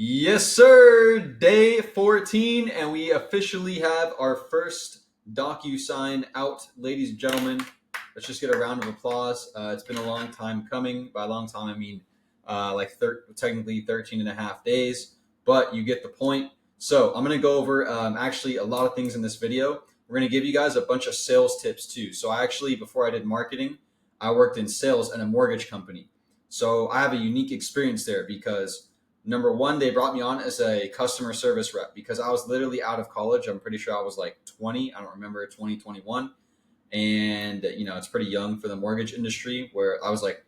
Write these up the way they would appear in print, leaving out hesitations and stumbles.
Yes, sir. Day 14, and we officially have our first DocuSign out, ladies and gentlemen. Let's just get a round of applause. It's been a long time coming. By a long time, I mean technically 13 and a half days, but you get the point. So I'm going to go over actually a lot of things in this video. We're going to give you guys a bunch of sales tips too. So before I did marketing, I worked in sales at a mortgage company. So I have a unique experience there because number one, they brought me on as a customer service rep because I was literally out of college. I'm pretty sure I was like 20. I don't remember, 2021. And, it's pretty young for the mortgage industry where I was like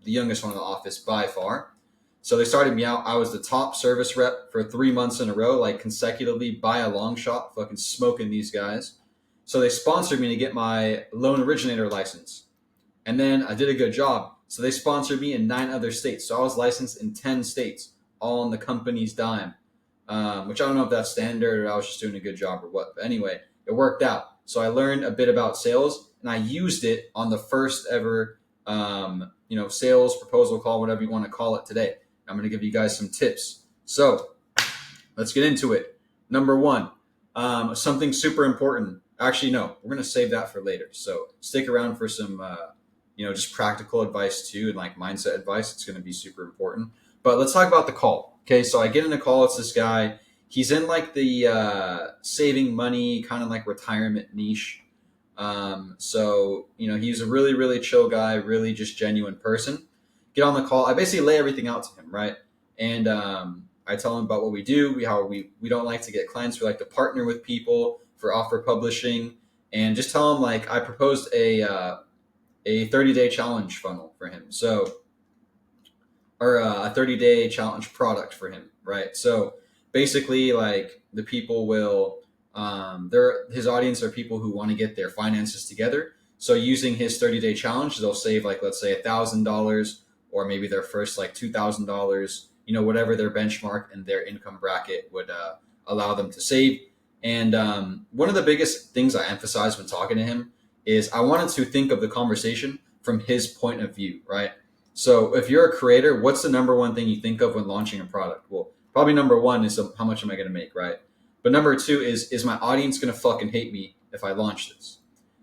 the youngest one in the office by far. So they started me out. I was the top service rep for 3 months in a row, like consecutively by a long shot, fucking smoking these guys. So they sponsored me to get my loan originator license. And then I did a good job. So they sponsored me in 9 other states. So I was licensed in 10 states, all on the company's dime, which I don't know if that's standard or I was just doing a good job or what. But anyway, it worked out. So I learned a bit about sales and I used it on the first ever, sales proposal call, whatever you want to call it today. I'm going to give you guys some tips. So let's get into it. Number one, something super important. Actually, no, we're going to save that for later. So stick around for some, just practical advice too, and like mindset advice. It's going to be super important. But let's talk about the call. Okay, so I get in a call. It's this guy. He's in like the saving money, kind of like retirement niche. He's a really, really chill guy, really just genuine person. Get on the call. I basically lay everything out to him, right? And I tell him about what we do. We don't like to get clients. We like to partner with people for offer publishing, and just tell him like I proposed a 30-day challenge funnel for him. Or a 30-day challenge product for him, right? So basically, like the people will, his audience are people who want to get their finances together. So using his 30-day challenge, they'll save like, let's say $1,000 or maybe their first like $2,000, whatever their benchmark and their income bracket would allow them to save. And one of the biggest things I emphasize when talking to him is I wanted to think of the conversation from his point of view, right? So if you're a creator, what's the number one thing you think of when launching a product? Well, probably number one is how much am I going to make, right? But number two is my audience going to fucking hate me if I launch this?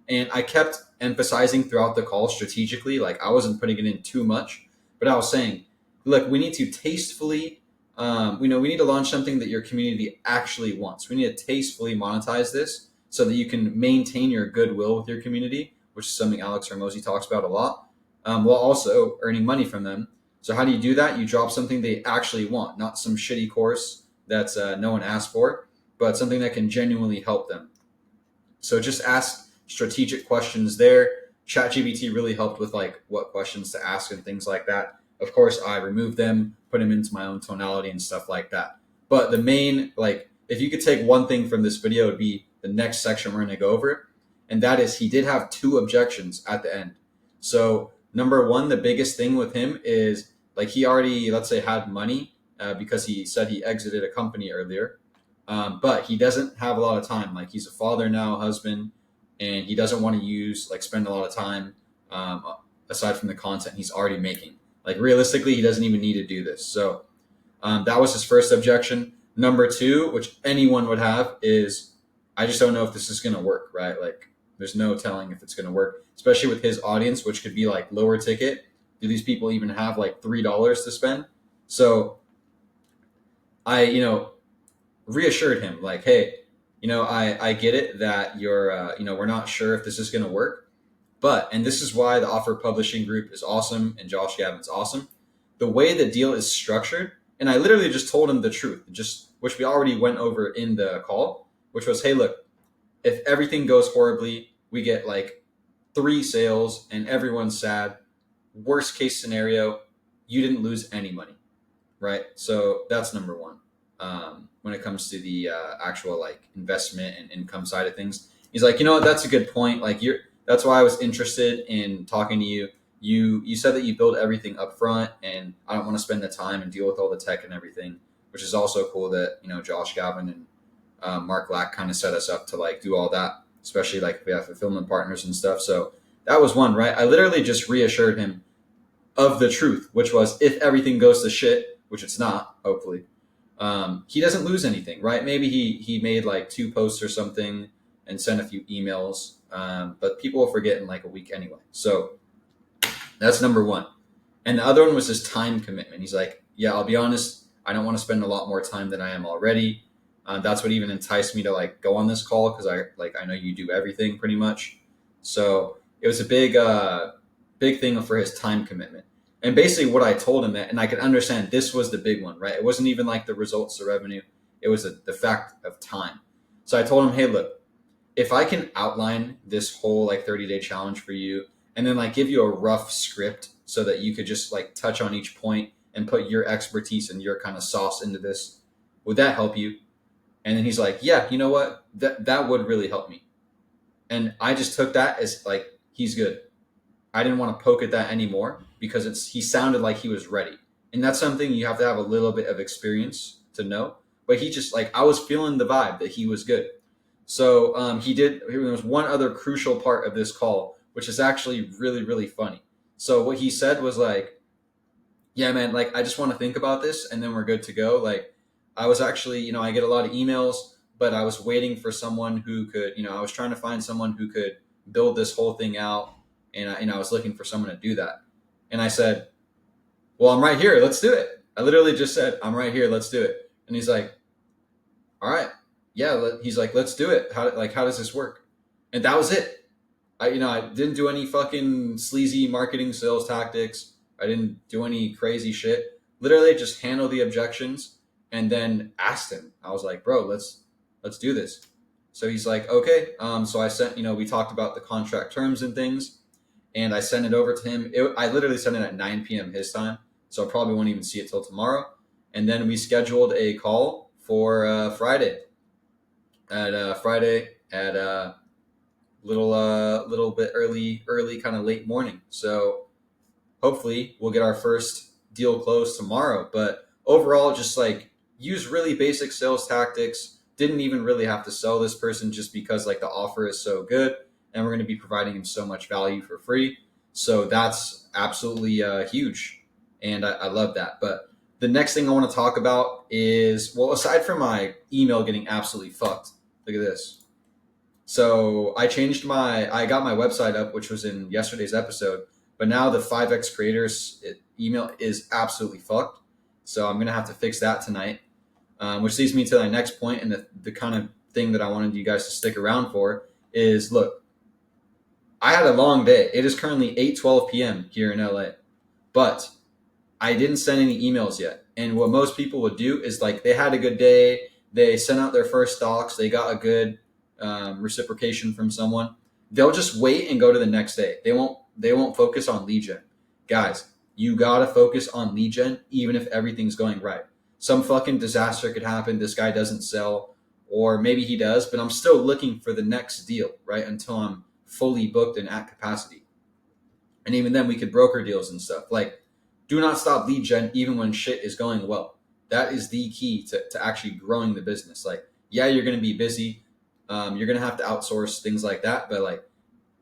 And I kept emphasizing throughout the call strategically, like I wasn't putting it in too much, but I was saying, look, we need to tastefully, we need to launch something that your community actually wants. We need to tastefully monetize this so that you can maintain your goodwill with your community, which is something Alex Hormozi talks about a lot. While also earning money from them. So how do you do that? You drop something they actually want, not some shitty course that's no one asked for, but something that can genuinely help them. So just ask strategic questions there. ChatGPT really helped with like what questions to ask and things like that. Of course, I removed them, put them into my own tonality and stuff like that. But the main, if you could take one thing from this video, it would be the next section we're going to go over. And that is he did have 2 objections at the end. So number one, the biggest thing with him is like he already, let's say, had money because he said he exited a company earlier, but he doesn't have a lot of time. Like he's a father now, husband, and he doesn't want to spend a lot of time aside from the content he's already making. Like realistically, he doesn't even need to do this. So that was his first objection. Number 2, which anyone would have, is I just don't know if this is going to work, right? Like there's no telling if it's going to work, especially with his audience, which could be like lower ticket. Do these people even have like $3 to spend? So I, reassured him like, hey, I get it that you're, we're not sure if this is going to work, and this is why the offer publishing group is awesome and Josh Gavin's awesome. The way the deal is structured, and I literally just told him the truth, which we already went over in the call, which was, hey, look, if everything goes horribly, we get like 3 sales and everyone's sad. Worst case scenario, you didn't lose any money, right? So that's number one. When it comes to the actual like investment and income side of things, he's like, what? That's a good point. Like that's why I was interested in talking to you. You said that you build everything up front, and I don't want to spend the time and deal with all the tech and everything, which is also cool that Josh Gavin and Mark Lack kind of set us up to like do all that, especially like if we have fulfillment partners and stuff. So that was one, right? I literally just reassured him of the truth, which was if everything goes to shit, which it's not, hopefully, he doesn't lose anything, right? Maybe he made like 2 posts or something and sent a few emails, but people will forget in like a week anyway. So that's number one. And the other one was his time commitment. He's like, yeah, I'll be honest, I don't want to spend a lot more time than I am already. That's what even enticed me to like go on this call, because I know you do everything pretty much. So it was a big thing for his time commitment. And basically what I told him, that, and I could understand this was the big one, right? It wasn't even like the results, the revenue. It was the fact of time. So I told him, hey, look, if I can outline this whole like 30-day challenge for you, and then like give you a rough script so that you could just like touch on each point and put your expertise and your kind of sauce into this, would that help you? And then he's like, yeah, you know what? That would really help me. And I just took that as like, he's good. I didn't want to poke at that anymore, because he sounded like he was ready. And that's something you have to have a little bit of experience to know. But he just like, I was feeling the vibe that he was good. So there was one other crucial part of this call, which is actually really, really funny. So what he said was like, yeah, man, like, I just want to think about this and then we're good to go. Like, I was actually, I get a lot of emails, but I was waiting for someone who could, I was trying to find someone who could build this whole thing out. And I was looking for someone to do that. And I said, well, I'm right here. Let's do it. I literally just said, I'm right here. Let's do it. And he's like, all right. Yeah. He's like, let's do it. How does this work? And that was it. I didn't do any fucking sleazy marketing sales tactics. I didn't do any crazy shit. Literally just handle the objections and then asked him. I was like, bro, let's do this. So he's like, okay. So I sent, we talked about the contract terms and things, and I sent it over to him. I literally sent it at 9 p.m. his time, so I probably won't even see it till tomorrow. And then we scheduled a call for Friday at little bit early, kind of late morning. So hopefully we'll get our first deal closed tomorrow. But overall, just like use really basic sales tactics. Didn't even really have to sell this person, just because like the offer is so good and we're going to be providing him so much value for free. So that's absolutely huge. And I love that. But the next thing I want to talk about is, well, aside from my email getting absolutely fucked, look at this. So I got my website up, which was in yesterday's episode, but now the 5X creators email is absolutely fucked. So I'm going to have to fix that tonight, which leads me to my next point. And the kind of thing that I wanted you guys to stick around for is, look, I had a long day. It is currently 8:12 p.m. here in LA, but I didn't send any emails yet. And what most people would do is like, they had a good day. They sent out their first docs. They got a good reciprocation from someone. They'll just wait and go to the next day. They won't focus on lead gen. Guys, you got to focus on lead gen, even if everything's going right. Some fucking disaster could happen. This guy doesn't sell, or maybe he does, but I'm still looking for the next deal, right? Until I'm fully booked and at capacity. And even then we could broker deals and stuff. Like, do not stop lead gen even when shit is going well. That is the key to actually growing the business. Like, yeah, you're going to be busy. You're going to have to outsource things like that. But like,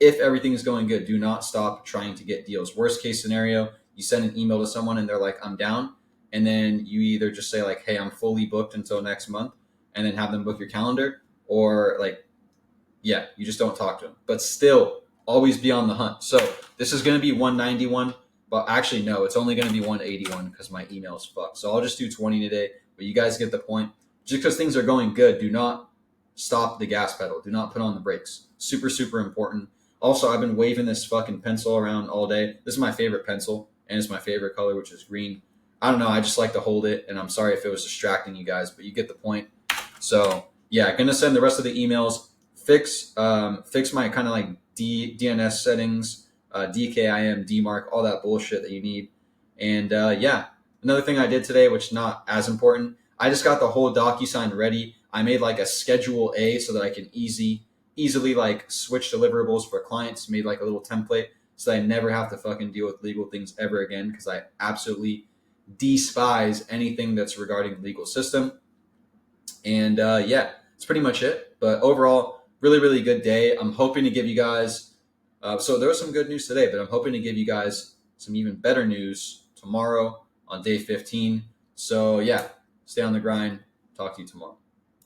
if everything is going good, do not stop trying to get deals. Worst case scenario, you send an email to someone and they're like, I'm down. And then you either just say like, hey, I'm fully booked until next month, and then have them book your calendar, or like, yeah, you just don't talk to them. But still, always be on the hunt. So this is going to be 191, but actually, no, it's only going to be 181 because my email is fucked. So I'll just do 20 today, but you guys get the point. Just because things are going good, do not stop the gas pedal. Do not put on the brakes. Super, super important. Also, I've been waving this fucking pencil around all day. This is my favorite pencil, and it's my favorite color, which is green. I don't know. I just like to hold it, and I'm sorry if it was distracting you guys, but you get the point. So yeah, going to send the rest of the emails. Fix my kind of like DNS settings, DKIM, DMARC, all that bullshit that you need. And yeah, another thing I did today, which is not as important, I just got the whole DocuSign ready. I made like a Schedule A so that I can easily like switch deliverables for clients. Made like a little template so that I never have to fucking deal with legal things ever again, because I absolutely despise anything that's regarding the legal system. And yeah, that's pretty much it. But overall, really, really good day. I'm hoping to give you guys, so there was some good news today, but I'm hoping to give you guys some even better news tomorrow on day 15. So yeah, Stay on the grind. Talk to you tomorrow.